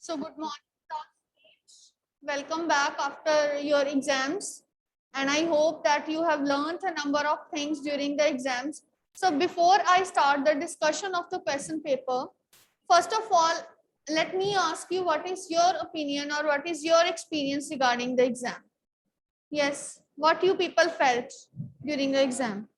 So good morning, classmates. Welcome back after your exams. And I hope that you have learned a number of things during the exams. So before I start the discussion of the question paper, first of all, let me ask you what is your opinion or what is your experience regarding the exam? Yes, what you people felt during the exam?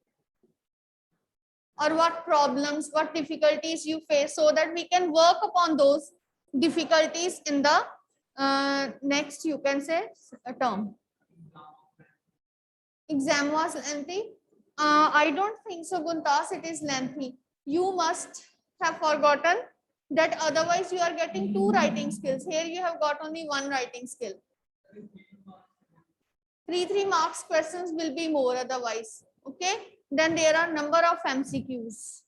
Or what problems, what difficulties you face so that we can work upon those difficulties in the next, you can say, term. Exam was lengthy. I don't think so, Guntas, it is lengthy. You must have forgotten that otherwise you are getting two writing skills. Here you have got only one writing skill. 3 marks questions will be more otherwise. Okay. Then there are number of MCQs.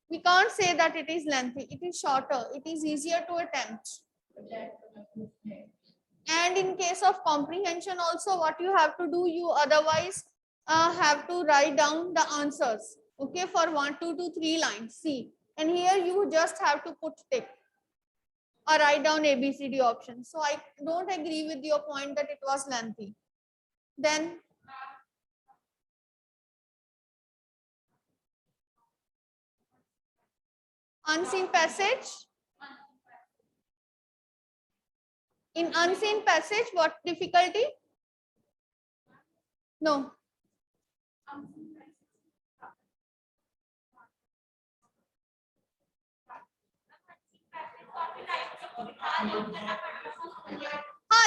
We can't say that it is lengthy. It is shorter. It is easier to attempt. And in case of comprehension also, what you have to do, you otherwise have to write down the answers. Okay, for 1, 2 to 3 lines. See, and here you just have to put tick or write down ABCD options. So I don't agree with your point that it was lengthy. Then unseen passage. In unseen passage, what difficulty? No.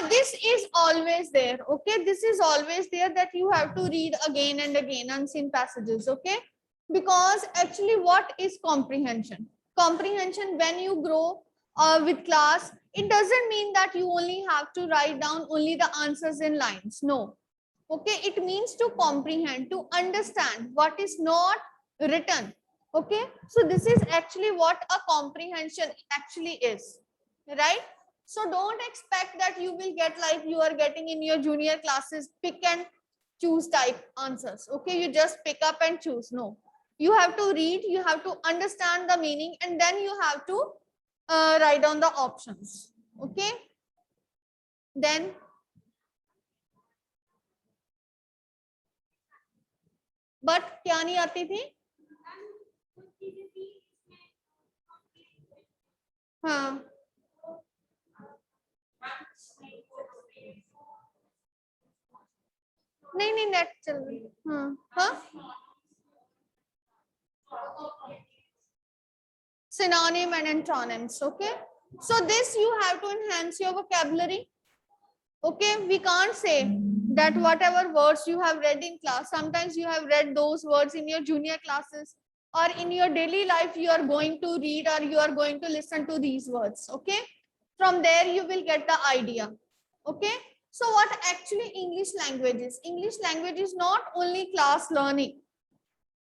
This is always there. Okay, this is always there that you have to read again and again unseen passages. Okay, because actually, what is comprehension? Comprehension, when you grow with class, it doesn't mean that you only have to write down only the answers in lines. No. Okay, it means to comprehend, to understand what is not written. Okay, so this is actually what a comprehension actually is, right? So don't expect that you will get like you are getting in your junior classes, pick and choose type answers. Okay, you just pick up and choose. No, you have to read, you have to understand the meaning, and then you have to write down the options. Okay, then but क्या नहीं आती थी? हाँ, नहीं net चल रही. हाँ हाँ, synonym and antonyms. Okay, so this you have to enhance your vocabulary. Okay, we can't say that whatever words you have read in class, sometimes you have read those words in your junior classes or in your daily life, you are going to read or you are going to listen to these words. Okay, from there you will get the idea. Okay, so what actually English language is? English language is not only class learning.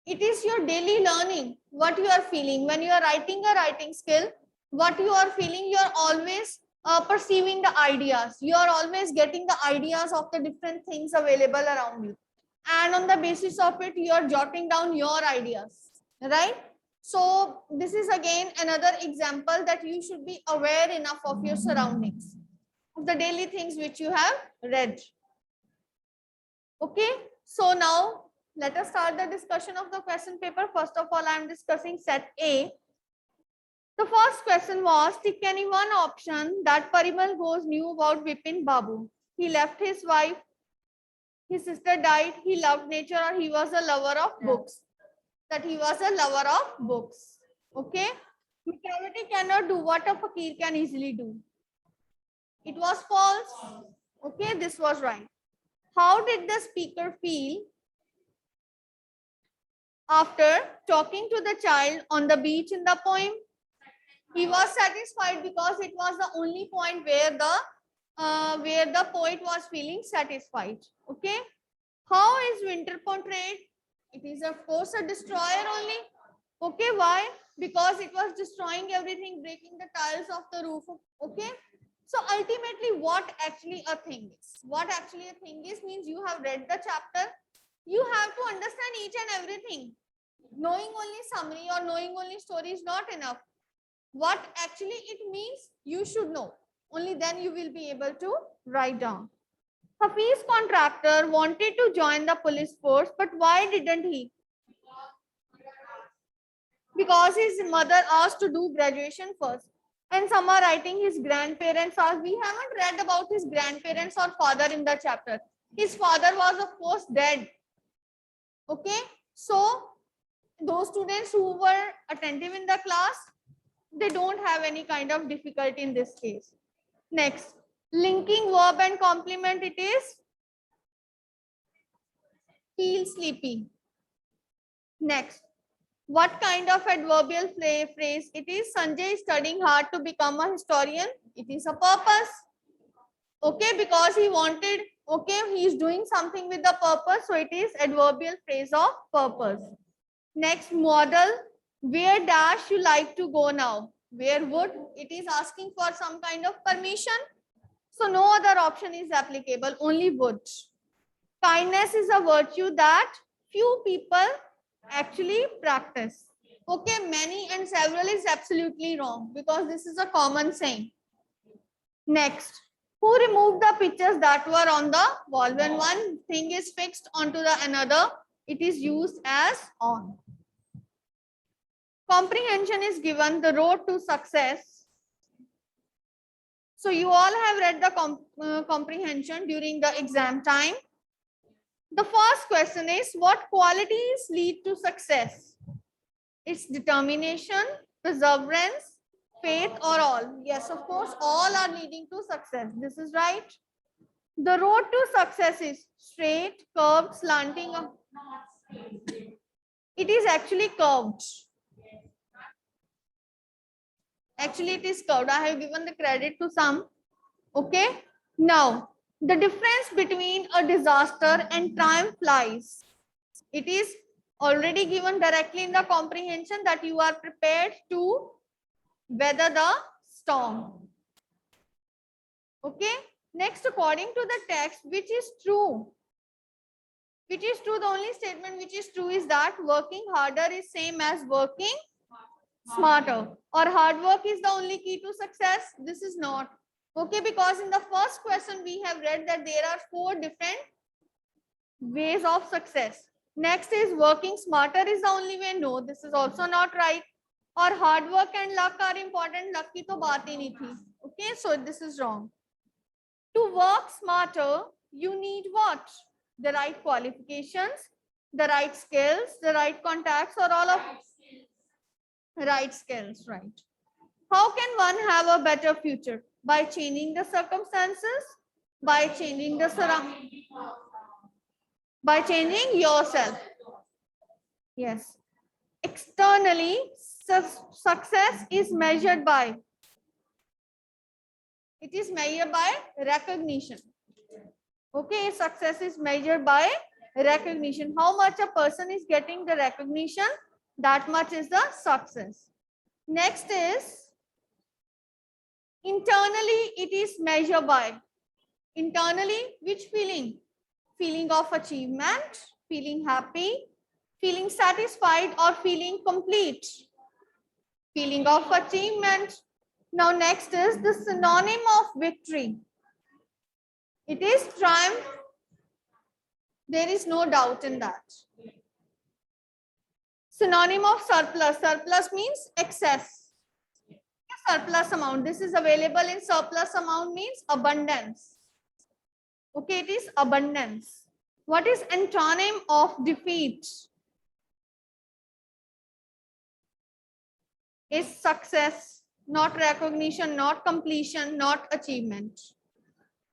It is your daily learning, what you are feeling. When you are writing a writing skill, what you are feeling, you are always perceiving the ideas. You are always getting the ideas of the different things available around you. And on the basis of it, you are jotting down your ideas, right? So this is again another example that you should be aware enough of your surroundings, of the daily things which you have read. Okay, so now let us start the discussion of the question paper. First of all, I am discussing set A. The first question was, tick any one option that Parimal Ghosh knew about Vipin Babu. He left his wife, his sister died, he loved nature, or he was a lover of books. That he was a lover of books. Okay, majority cannot do what a fakir can easily do. It was false. Okay, this was right. How did the speaker feel after talking to the child on the beach in the poem? He was satisfied because it was the only point where the poet was feeling satisfied. Okay, how is winter portrayed? It is of course a destroyer only. Okay, why? Because it was destroying everything, breaking the tiles of the roof. Okay, so ultimately what actually a thing is? What actually a thing is means you have read the chapter, you have to understand each and everything. Knowing only summary or knowing only story is not enough. What actually it means, you should know. Only then you will be able to write down. Hafiz contractor wanted to join the police force, but why didn't he? Because his mother asked to do graduation first. And some are writing his grandparents asked. We haven't read about his grandparents or father in the chapter. His father was of course dead. Okay, so those students who were attentive in the class, they don't have any kind of difficulty in this case. Next, linking verb and complement, it is feel sleepy. Next, what kind of adverbial phrase it is? Sanjay is studying hard to become a historian. It is a purpose. Okay, because he wanted, okay, he is doing something with the purpose, so it is adverbial phrase of purpose. Next, model, where dash you like to go now? Where would? It is asking for some kind of permission. So no other option is applicable, only would. Kindness is a virtue that few people actually practice. Okay, many and several is absolutely wrong because this is a common saying. Next, who removed the pictures that were on the wall? When one thing is fixed onto the another, it is used as on. Comprehension is given, the road to success. So you all have read the comprehension during the exam time. The first question is, what qualities lead to success? It's determination, perseverance, faith, or all. Yes, of course, all are leading to success. This is right. The road to success is straight, curved, slanting. It is actually curved. Actually, it is curved. I have given the credit to some. Okay. Now, the difference between a disaster and triumph lies. It is already given directly in the comprehension that you are prepared to weather the storm. Okay. Next, according to the text, which is true? Which is true? The only statement which is true is that working harder is same as working smarter, or hard work is the only key to success. This is not. Okay, because in the first question we have read that there are 4 different ways of success. Next is working smarter is the only way. No, this is also not right. Or hard work and luck are important. Luck ki to baat hi nahi thi. Okay, so this is wrong. To work smarter, you need what? The right qualifications, the right skills, the right contacts, or all of right skills, right? How can one have a better future? By changing the circumstances, by changing the by changing yourself. Yes. Externally, success is measured by, it is measured by recognition. Okay, success is measured by recognition. How much a person is getting the recognition, that much is the success. Next is internally, it is measured by, internally, which feeling? Feeling of achievement, feeling happy, feeling satisfied, or feeling complete? Feeling of achievement. Now next is the synonym of victory. It is triumph. There is no doubt in that. Synonym of surplus. Surplus means excess. Surplus amount. This is available in surplus amount means abundance. Okay, it is abundance. What is antonym of defeat? Is success, not recognition, not completion, not achievement.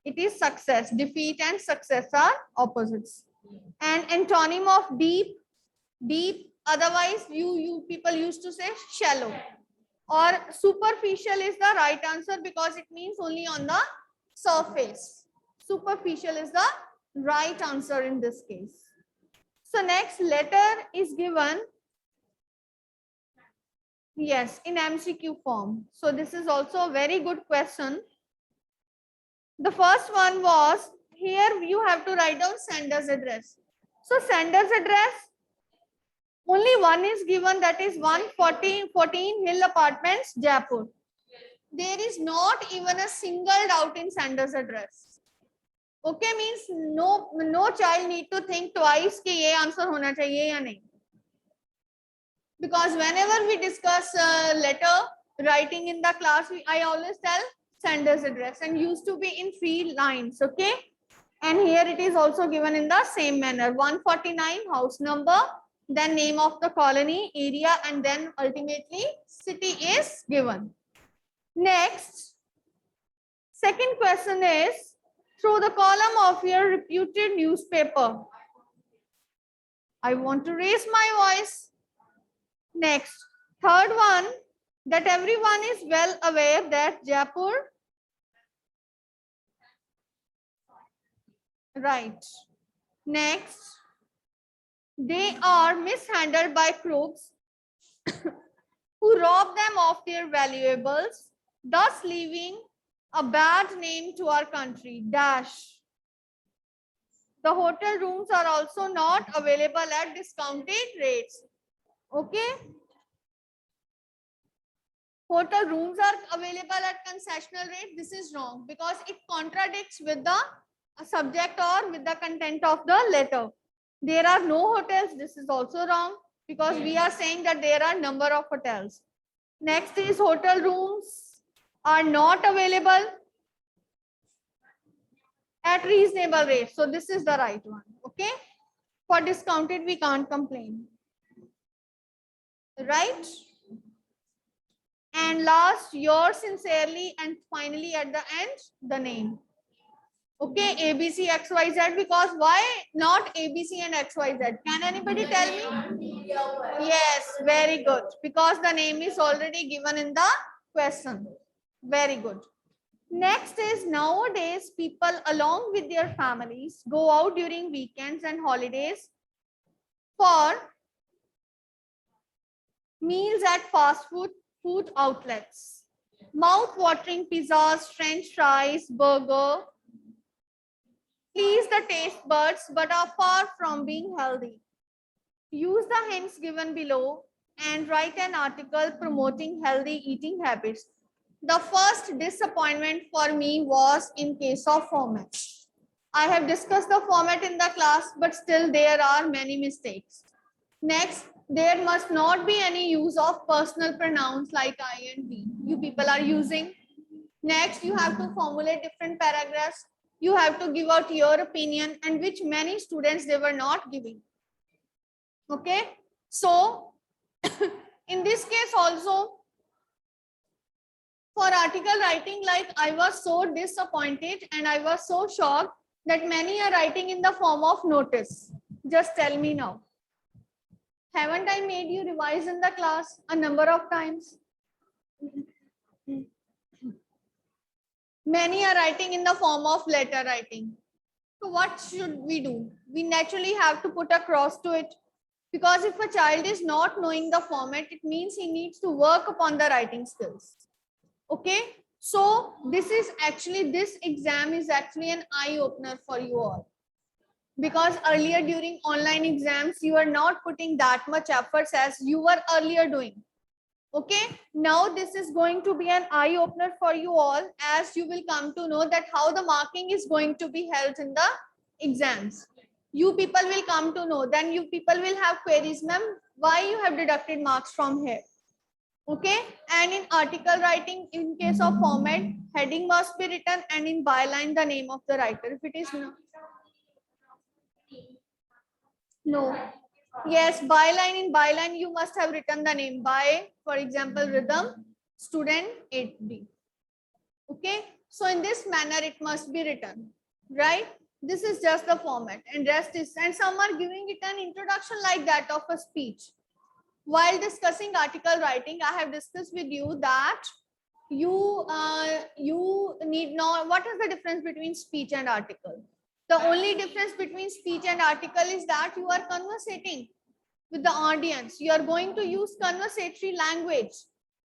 It is success. Defeat and success are opposites. And antonym of deep, deep, otherwise you people used to say shallow. Or superficial is the right answer because it means only on the surface. Superficial is the right answer in this case. So next letter is given, yes, in MCQ form. So this is also a very good question. The first one was, here you have to write down sender's address. So sender's address, Only one is given, that is 14 Hill Apartments, Jaipur. There is not even a single doubt in sender's address. Okay, means no child need to think twice कि ये answer होना चाहिए या नहीं. Because whenever we discuss letter writing in the class, I always tell sender's address and used to be in 3 lines. Okay, and here it is also given in the same manner. 149 house number, then name of the colony, area, and then ultimately city is given. Next, second question is, through the column of your reputed newspaper. I want to raise my voice. Next, third one, that everyone is well aware that Jaipur, right. Next, they are mishandled by crooks who rob them of their valuables, thus leaving a bad name to our country. Dash. The hotel rooms are also not available at discounted rates. Okay. Hotel rooms are available at concessional rate. This is wrong because it contradicts with the subject or with the content of the letter. There are no hotels. This is also wrong because we are saying that there are number of hotels. Next is hotel rooms are not available at reasonable rates. So this is the right one. Okay. For discounted, we can't complain. Right. And last, yours sincerely, and finally at the end, the name. Okay, ABC, XYZ, because why not ABC and XYZ? Can anybody tell me? Yes, very good. Because the name is already given in the question. Very good. Next is, nowadays, people along with their families go out during weekends and holidays for meals at fast food outlets. Mouth-watering pizzas, French fries, burger, please the taste buds, but are far from being healthy. Use the hints given below and write an article promoting healthy eating habits. The first disappointment for me was in case of format. I have discussed the format in the class, but still there are many mistakes. Next, there must not be any use of personal pronouns like I and we. You people are using. Next, you have to formulate different paragraphs. You have to give out your opinion, and which many students they were not giving. Okay, so in this case also, for article writing, like I was so disappointed and I was so shocked that many are writing in the form of notice. Just tell me now. Haven't I made you revise in the class a number of times? Many are writing in the form of letter writing. So what should we do? We naturally have to put a cross to it. Because if a child is not knowing the format, it means he needs to work upon the writing skills. Okay. So this exam is actually an eye opener for you all. Because earlier during online exams, you are not putting that much efforts as you were earlier doing. Okay, now this is going to be an eye opener for you all, as you will come to know that how the marking is going to be held in the exams. You people will come to know, then you people will have queries, ma'am, why you have deducted marks from here. Okay, and in article writing, in case of format, heading must be written, and in byline the name of the writer. If it is no. Yes, byline, in byline you must have written the name by, for example, rhythm, student 8B. Okay, so in this manner it must be written, right? This is just the format, and rest is, and some are giving it an introduction like that of a speech. While discussing article writing, I have discussed with you that you need know what is the difference between speech and article. The only difference between speech and article is that you are conversating with the audience. You are going to use conversatory language.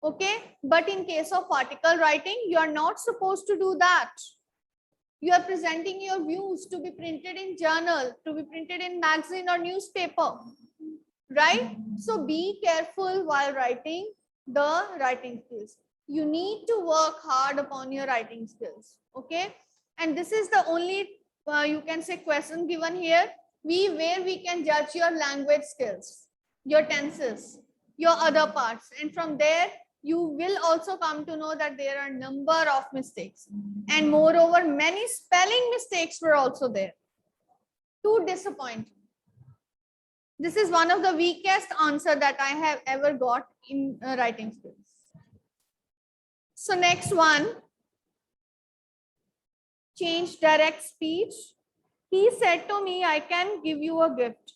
Okay. But in case of article writing, you are not supposed to do that. You are presenting your views to be printed in journal, to be printed in magazine or newspaper. right? So be careful while writing the writing skills. You need to work hard upon your writing skills, okay? And this is the only you can say question given here, where we can judge your language skills, your tenses, your other parts, and from there you will also come to know that there are number of mistakes, and moreover many spelling mistakes were also there. Too disappointing. This is one of the weakest answer that I have ever got in writing skills. So next one, change direct speech. He said to me, I can give you a gift.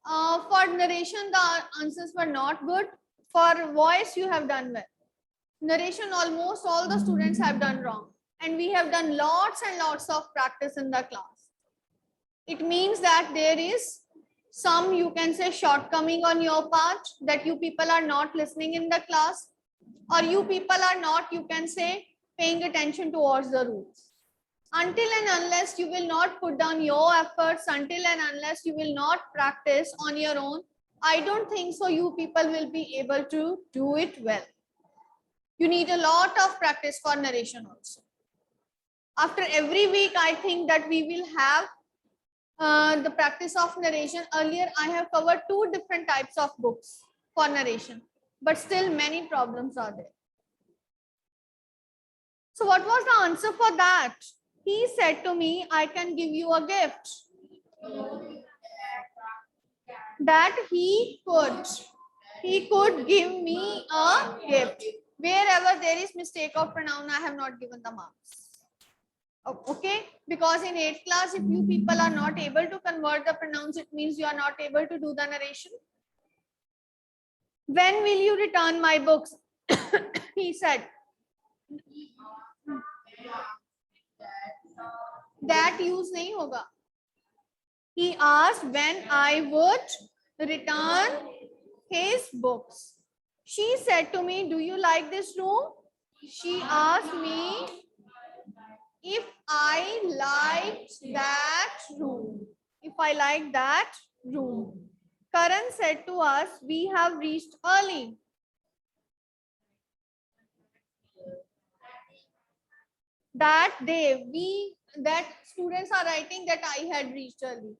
For narration, the answers were not good. For voice, you have done well. Narration, almost all the students have done wrong. And we have done lots and lots of practice in the class. It means that there is some, you can say, shortcoming on your part, that you people are not listening in the class, or you people are not, you can say, paying attention towards the rules. Until and unless you will not put down your efforts, until and unless you will not practice on your own, I don't think so you people will be able to do it well. You need a lot of practice for narration also. After every week, I think that we will have the practice of narration. Earlier, I have covered 2 different types of books for narration, but still many problems are there. So what was the answer for that? He said to me, I can give you a gift. That he could give me a gift. Wherever there is mistake of pronoun, I have not given the marks. Okay, because in 8th class, if you people are not able to convert the pronouns, it means you are not able to do the narration. When will you return my books? He said. That use nahi hoga. He asked when I would return his books. She said to me, do you like this room? She asked me if I liked that room. If I like that room. Karan said to us, we have reached early. That day, that students are writing that I had reached early.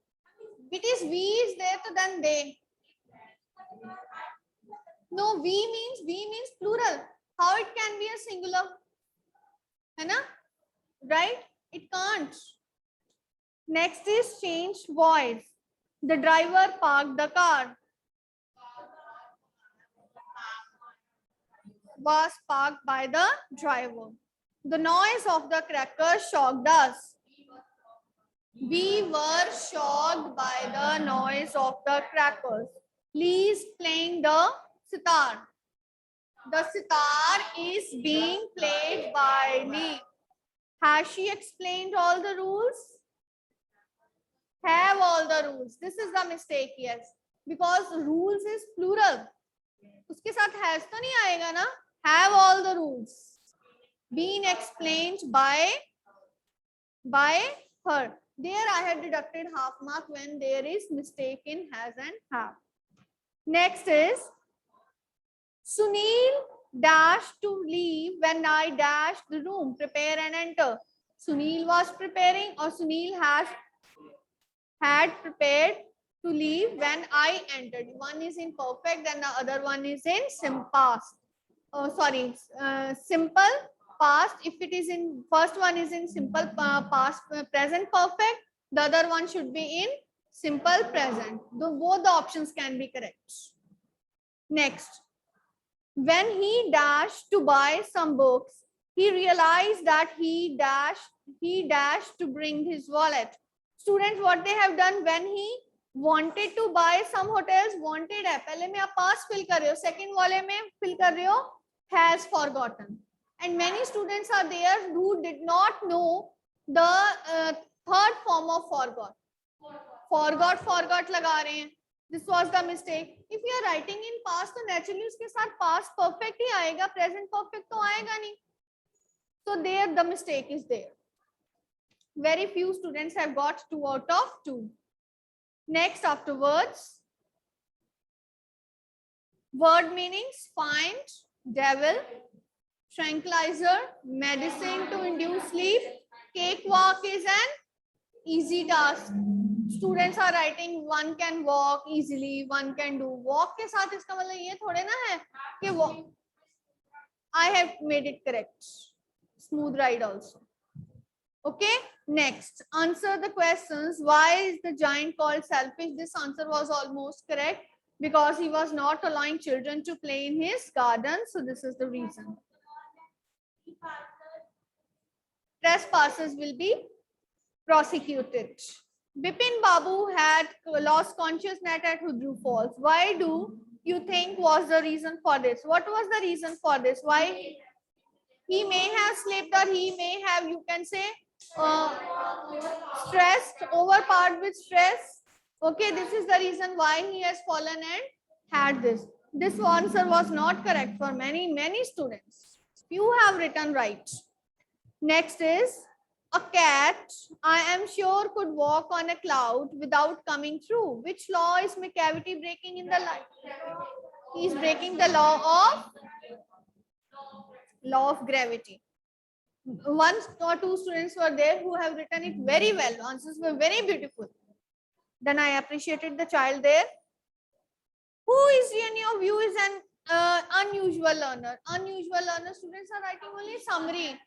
It is we is there to then they. No, we means plural. How it can be a singular? है ना? Right? It can't. Next is change voice. The driver parked the car. Was parked by the driver. The noise of the cracker shocked us. We were shocked by the noise of the crackers. Please playing the sitar. The sitar is being played by Lee. Has she explained all the rules? Have all the rules. This is the mistake, yes. Because rules is plural. उसके साथ has तो नहीं आएगा ना? Have all the rules. Been explained by her. There I had deducted half mark when there is mistake in has and have. Next is Sunil dashed to leave when I dashed the room. Prepare and enter. Sunil was preparing, or Sunil had prepared to leave when I entered. One is in perfect, then the other one is in past. Simple past. If it is in first one is in simple past present perfect, the other one should be in simple present. Both the options can be correct. Next, when he dashed to buy some books, he realized that he dashed to bring his wallet. Students, what they have done when he wanted to buy some hotels, wanted है पहले में आप past fill कर रहे हो, second वाले में fill कर रहे हो has forgotten. And many students are there who did not know the third form of forgot. Forgot लगा रहे हैं. This was the mistake. If you are writing in past, तो naturally उसके साथ past perfect ही आएगा, present perfect तो आएगा नहीं. So there the mistake is there. Very few students have got 2 out of 2. Next, afterwards, Word meanings: find, devil, tranquilizer, medicine to induce sleep. Cakewalk is an easy task. Students are writing one can walk easily, one can do. Walk के साथ इसका मतलब ये थोड़े ना है कि walk. I have made it correct. Smooth ride also. Okay, next, answer the questions. Why is the giant called selfish? This answer was almost correct because he was not allowing children to play in his garden. So this is the reason. Trespassers will be prosecuted. Bipin Babu had lost consciousness at Hudru Falls. Why do you think was the reason for this? What was the reason for this? Why? He may have slept, or he may have, you can say, stressed, overpowered with stress. Okay, this is the reason why he has fallen and had this. This answer was not correct for many students. You have written right. Next is a cat, I am sure, could walk on a cloud without coming through. Which law is McCavity breaking in the light? He is breaking the law of gravity. One or two students were there who have written it very well. Answers were very beautiful. Then I appreciated the child there. Who is in your view is an unusual learner? Unusual learner students are writing only summary.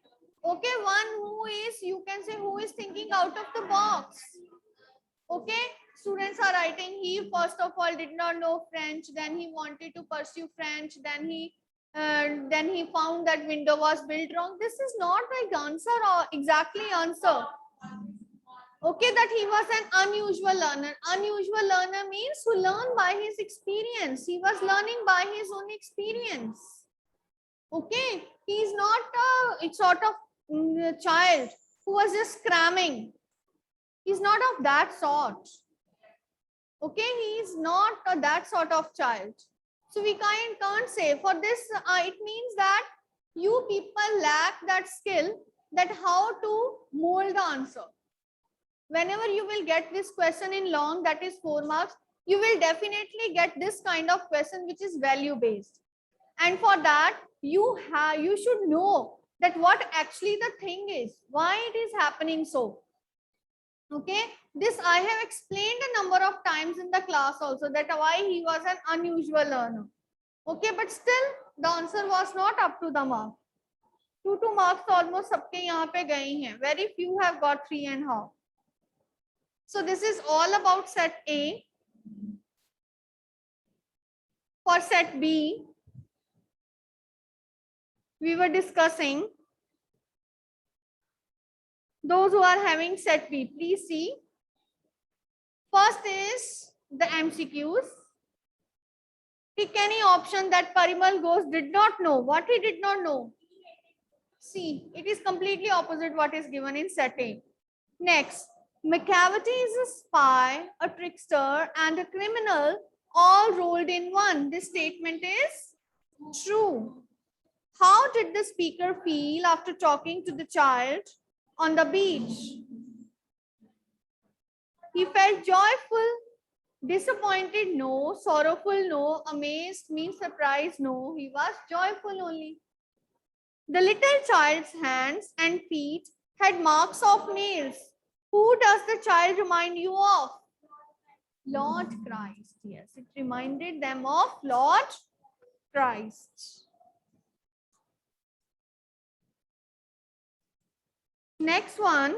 Okay, one who is, you can say, who is thinking out of the box. Okay, students are writing, he first of all did not know French, then he wanted to pursue French, then he found that window was built wrong. This is not like answer or exactly answer. Okay, that he was an unusual learner. Unusual learner means who learned by his experience. He was learning by his own experience. Okay, he is not a sort of child who was just cramming. He's not of that sort. Okay, he is not that sort of child. So we can't say for this. It means that you people lack that skill, that how to mold the answer. Whenever you will get this question in long, that is 4 marks, you will definitely get this kind of question which is value based. And for that, you should know that what actually the thing is, why it is happening so. Okay, this I have explained a number of times in the class also, that why he was an unusual learner. Okay, but still the answer was not up to the mark. 2 marks almost सबके यहाँ पे गए हैं. Very few have got 3.5. So this is all about set A. For set B, we were discussing those who are having set B. Please see. First is the MCQs. Pick any option that Parimal Ghosh did not know. What he did not know? See, it is completely opposite what is given in set A. Next, McCavity is a spy, a trickster, and a criminal, all rolled in one. This statement is true. How did the speaker feel after talking to the child on the beach? He felt joyful. Disappointed, no. Sorrowful, no. Amazed means surprised, no. He was joyful only. The little child's hands and feet had marks of nails. Who does the child remind you of? Lord Christ. Yes, it reminded them of Lord Christ. Next one.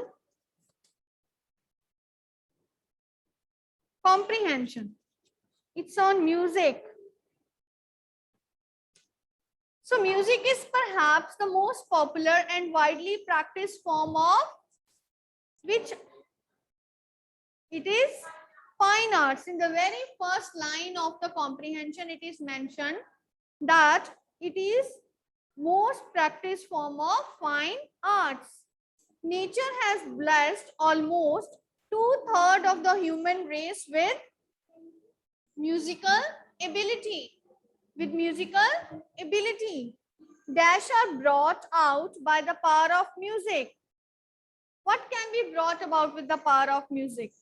Comprehension. It's on music. So music is perhaps the most popular and widely practiced form of which? It is fine arts. In the very first line of the comprehension, it is mentioned that it is most practiced form of fine arts. Nature has blessed almost 2/3 of the human race with musical ability. Dash are brought out by the power of music. What can be brought about with the power of music?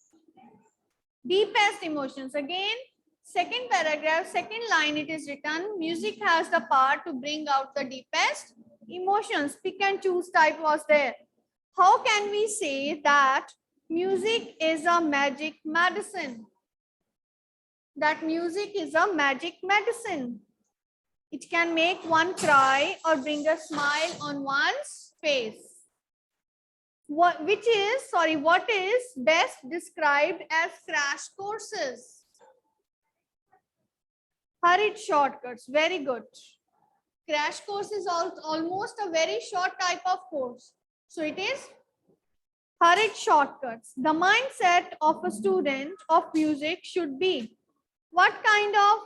Deepest emotions. Again, Second paragraph, second line, it is written, music has the power to bring out the deepest emotions. Pick and choose type was there. How can we say that music is a magic medicine? That music is a magic medicine. It can make one cry or bring a smile on one's face. What is best described as crash courses? Hurried shortcuts. Very good. Crash course is almost a very short type of course. So it is hurried shortcuts. The mindset of a student of music should be what kind of?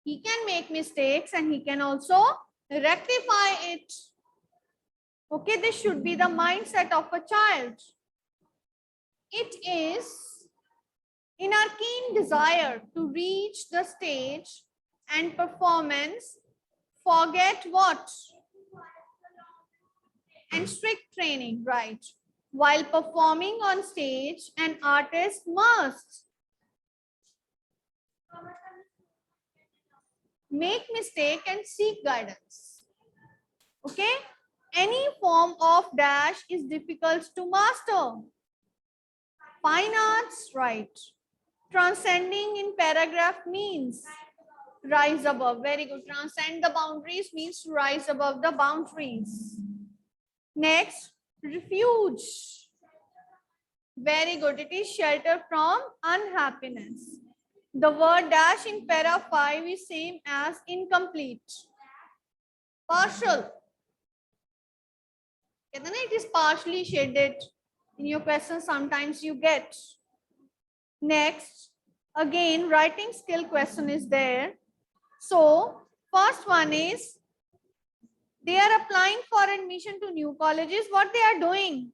He can make mistakes and he can also rectify it. Okay, this should be the mindset of a child. It is in our keen desire to reach the stage and performance, forget what? And strict training, right? While performing on stage, an artist must make mistake and seek guidance. Okay? Any form of dash is difficult to master. Fine arts, right? Transcending in paragraph means rise above. Very good. Transcend the boundaries means to rise above the boundaries. Next, refuge. Very good. It is shelter from unhappiness. The word dash in para 5 is same as incomplete. Partial. It is partially shaded. In your question, sometimes you get. Next, again, writing skill question is there. So, first one is, they are applying for admission to new colleges. What they are doing?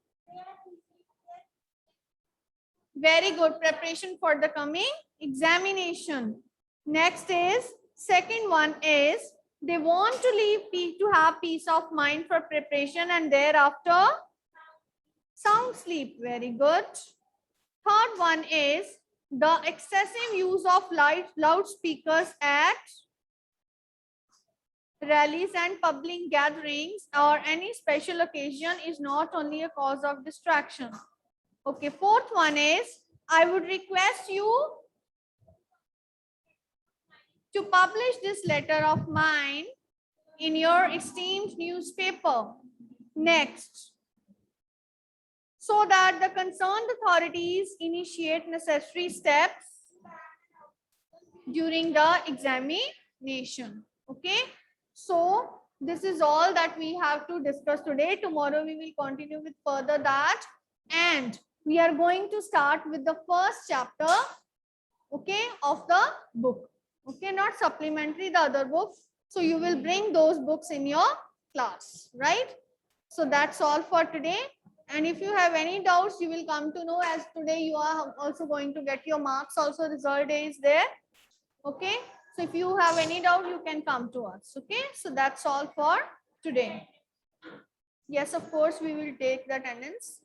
Very good. Preparation for the coming examination. Next is, second one is, they want to have peace of mind for preparation and thereafter sound sleep. Very good. Third one is, the excessive use of loudspeakers at rallies and public gatherings or any special occasion is not only a cause of distraction. Okay, fourth one is, I would request you to publish this letter of mine in your esteemed newspaper. Next, so that the concerned authorities initiate necessary steps during the examination. Okay, so this is all that we have to discuss today. Tomorrow we will continue with further that, and we are going to start with the first chapter, okay, of the book. Okay, not supplementary, the other books. So you will bring those books in your class, right? So that's all for today. And if you have any doubts, you will come to know, as today you are also going to get your marks also, result day is there. Okay, so if you have any doubt, you can come to us. Okay, so that's all for today. Yes, of course, we will take the attendance.